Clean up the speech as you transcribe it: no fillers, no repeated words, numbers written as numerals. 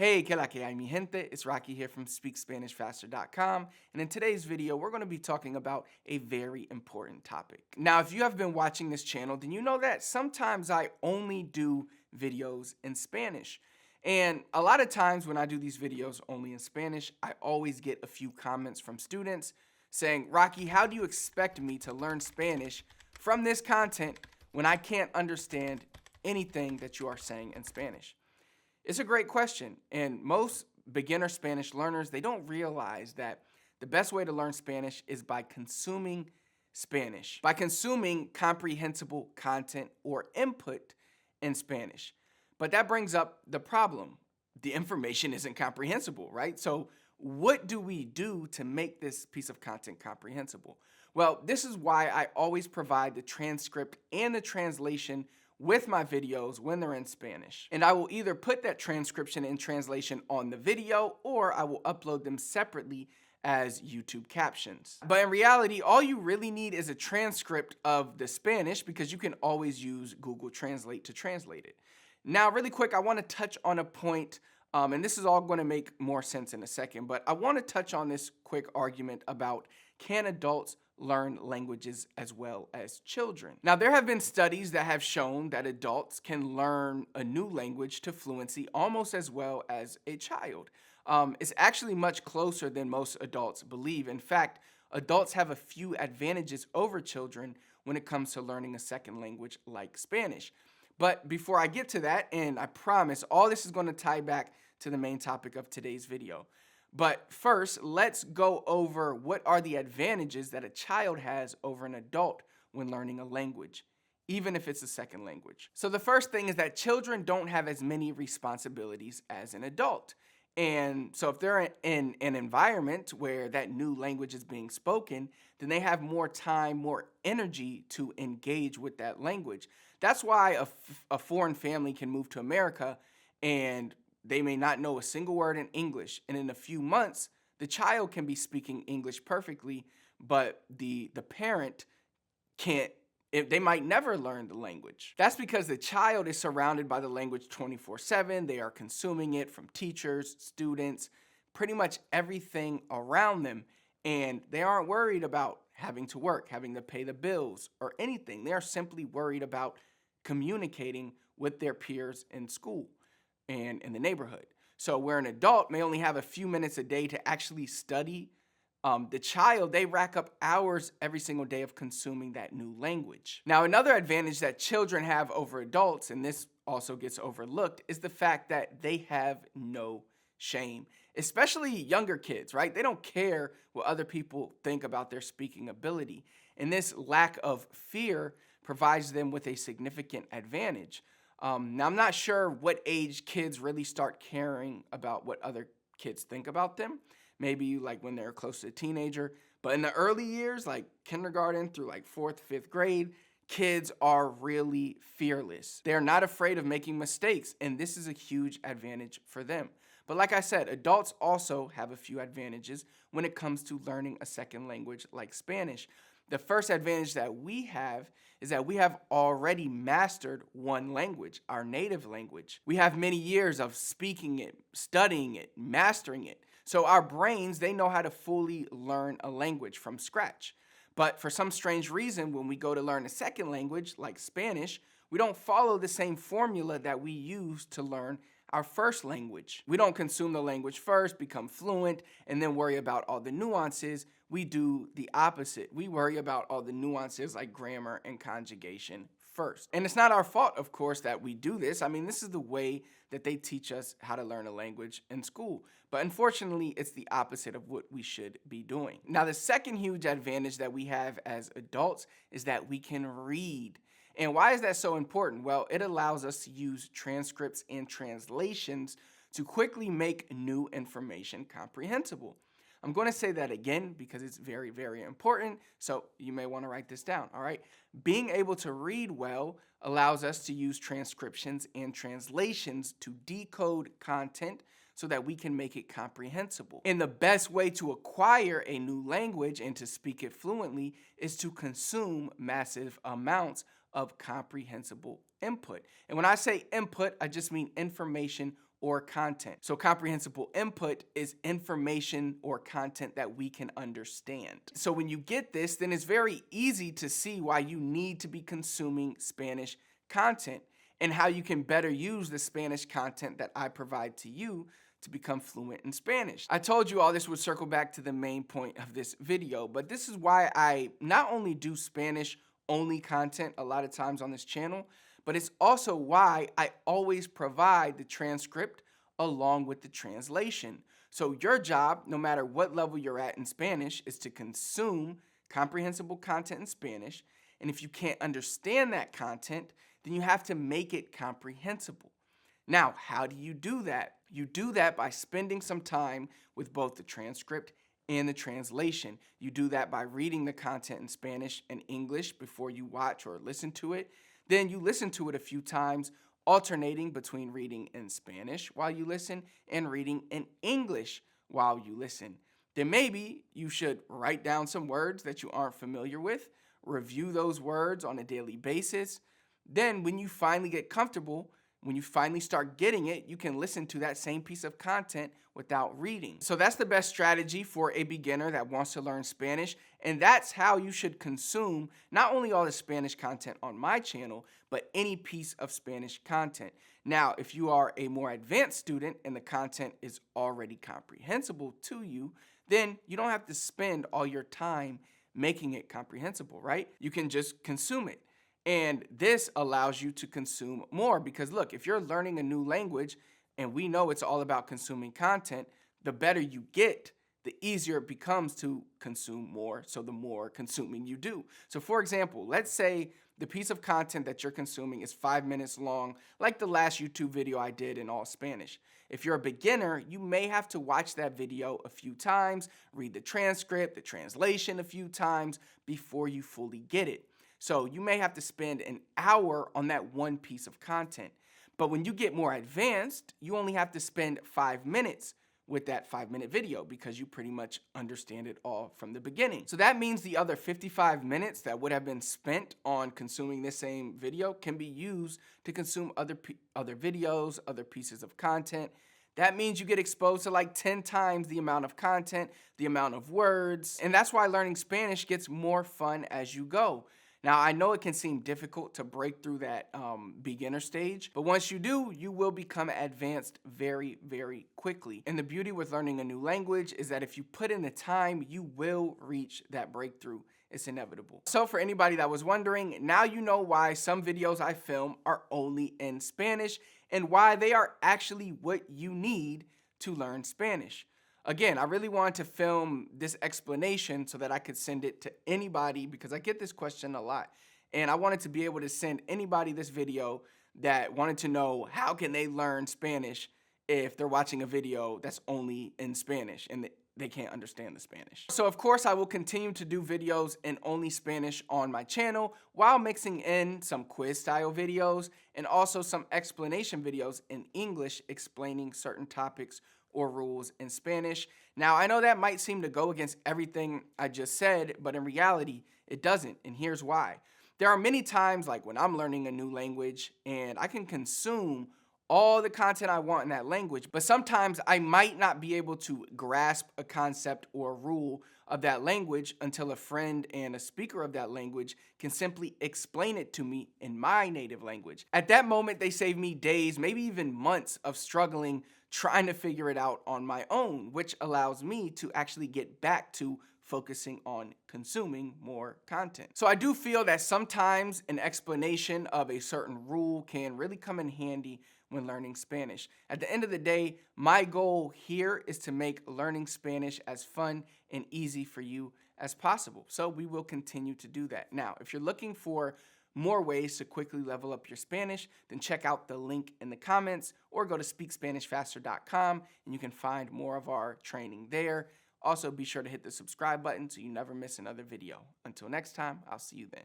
Hey, que la que hay, mi gente? It's Rocky here from SpeakSpanishFaster.com, and in today's video, we're going to be talking about a very important topic. Now, if you have been watching this channel, then you know that sometimes I only do videos in Spanish. And a lot of times when I do these videos only in Spanish, I always get a few comments from students saying, Rocky, how do you expect me to learn Spanish from this content when I can't understand anything that you are saying in Spanish? It's a great question, and most beginner Spanish learners, they don't realize that the best way to learn Spanish is by consuming Spanish, by consuming comprehensible content or input in Spanish. But that brings up the problem. The information isn't comprehensible, right? So what do we do to make this piece of content comprehensible? Well, this is why I always provide the transcript and the translation with my videos when they're in Spanish. And I will either put that transcription and translation on the video or I will upload them separately as YouTube captions. But in reality, all you really need is a transcript of the Spanish because you can always use Google Translate to translate it. Now, really quick, I want to touch on a point, and this is all going to make more sense in a second, but I want to touch on this quick argument about can adults learn languages as well as children. Now, there have been studies that have shown that adults can learn a new language to fluency almost as well as a child. It's actually much closer than most adults believe. In fact, adults have a few advantages over children when it comes to learning a second language like Spanish. But before I get to that, and I promise all this is going to tie back to the main topic of today's video. But first, let's go over what are the advantages that a child has over an adult when learning a language, even if it's a second language. So the first thing is that children don't have as many responsibilities as an adult. And so if they're in an environment where that new language is being spoken, then they have more time, more energy to engage with that language. That's why a foreign family can move to America and they may not know a single word in English, and in a few months, the child can be speaking English perfectly, but the parent can't, they might never learn the language. That's because the child is surrounded by the language 24/7. They are consuming it from teachers, students, pretty much everything around them, and they aren't worried about having to work, having to pay the bills, or anything. They are simply worried about communicating with their peers in school and in the neighborhood. So where an adult may only have a few minutes a day to actually study, the child, they rack up hours every single day of consuming that new language. Now, another advantage that children have over adults, and this also gets overlooked, is the fact that they have no shame, especially younger kids, right? They don't care what other people think about their speaking ability. And this lack of fear provides them with a significant advantage. Now, I'm not sure what age kids really start caring about what other kids think about them. Maybe like when they're close to a teenager. But in the early years, like kindergarten through like 4th, 5th grade, kids are really fearless. They're not afraid of making mistakes, and this is a huge advantage for them. But like I said, adults also have a few advantages when it comes to learning a second language like Spanish. The first advantage that we have is that we have already mastered one language, our native language. We have many years of speaking it, studying it, mastering it. So our brains, they know how to fully learn a language from scratch. But for some strange reason, when we go to learn a second language like Spanish, we don't follow the same formula that we use to learn our first language. We don't consume the language first, become fluent, and then worry about all the nuances. We do the opposite. We worry about all the nuances like grammar and conjugation first. And it's not our fault, of course, that we do this. I mean, this is the way that they teach us how to learn a language in school. But unfortunately, it's the opposite of what we should be doing. Now, the second huge advantage that we have as adults is that we can read. And why is that so important? Well, it allows us to use transcripts and translations to quickly make new information comprehensible. I'm going to say that again because it's very, very important. So you may want to write this down, all right? Being able to read well allows us to use transcriptions and translations to decode content so that we can make it comprehensible. And the best way to acquire a new language and to speak it fluently is to consume massive amounts of comprehensible input. And when I say input, I just mean information or content. So comprehensible input is information or content that we can understand. So when you get this, then it's very easy to see why you need to be consuming Spanish content and how you can better use the Spanish content that I provide to you to become fluent in Spanish. I told you all this would circle back to the main point of this video, but this is why I not only do Spanish only content a lot of times on this channel, but it's also why I always provide the transcript along with the translation. So your job, no matter what level you're at in Spanish, is to consume comprehensible content in Spanish. And if you can't understand that content, then you have to make it comprehensible. Now, how do you do that? You do that by spending some time with both the transcript and the translation. You do that by reading the content in Spanish and English before you watch or listen to it. Then you listen to it a few times, alternating between reading in Spanish while you listen and reading in English while you listen. Then maybe you should write down some words that you aren't familiar with, review those words on a daily basis. Then when you finally get comfortable, when you finally start getting it, you can listen to that same piece of content without reading. So that's the best strategy for a beginner that wants to learn Spanish. And that's how you should consume not only all the Spanish content on my channel, but any piece of Spanish content. Now, if you are a more advanced student and the content is already comprehensible to you, then you don't have to spend all your time making it comprehensible, right? You can just consume it. And this allows you to consume more because look, if you're learning a new language and we know it's all about consuming content, the better you get, the easier it becomes to consume more. So the more consuming you do. So for example, let's say the piece of content that you're consuming is 5 minutes long, like the last YouTube video I did in all Spanish. If you're a beginner, you may have to watch that video a few times, read the transcript, the translation a few times before you fully get it. So you may have to spend an hour on that one piece of content. But when you get more advanced, you only have to spend 5 minutes with that 5-minute video because you pretty much understand it all from the beginning. So that means the other 55 minutes that would have been spent on consuming this same video can be used to consume other videos, other pieces of content. That means you get exposed to like 10 times the amount of content, the amount of words. And that's why learning Spanish gets more fun as you go. Now, I know it can seem difficult to break through that beginner stage, but once you do, you will become advanced very, very quickly. And the beauty with learning a new language is that if you put in the time, you will reach that breakthrough. It's inevitable. So for anybody that was wondering, now you know why some videos I film are only in Spanish and why they are actually what you need to learn Spanish. Again, I really wanted to film this explanation so that I could send it to anybody because I get this question a lot. And I wanted to be able to send anybody this video that wanted to know how can they learn Spanish if they're watching a video that's only in Spanish and they can't understand the Spanish. So of course I will continue to do videos in only Spanish on my channel while mixing in some quiz style videos and also some explanation videos in English explaining certain topics or rules in Spanish. Now, I know that might seem to go against everything I just said, but in reality, it doesn't, and here's why. There are many times, like when I'm learning a new language, and I can consume all the content I want in that language, but sometimes I might not be able to grasp a concept or a rule of that language until a friend and a speaker of that language can simply explain it to me in my native language. At that moment, they save me days, maybe even months of struggling trying to figure it out on my own, which allows me to actually get back to focusing on consuming more content. So I do feel that sometimes an explanation of a certain rule can really come in handy when learning Spanish. At the end of the day, my goal here is to make learning Spanish as fun and easy for you as possible. So we will continue to do that. Now, if you're looking for more ways to quickly level up your Spanish, then check out the link in the comments or go to speakspanishfaster.com and you can find more of our training there. Also, be sure to hit the subscribe button so you never miss another video. Until next time, I'll see you then.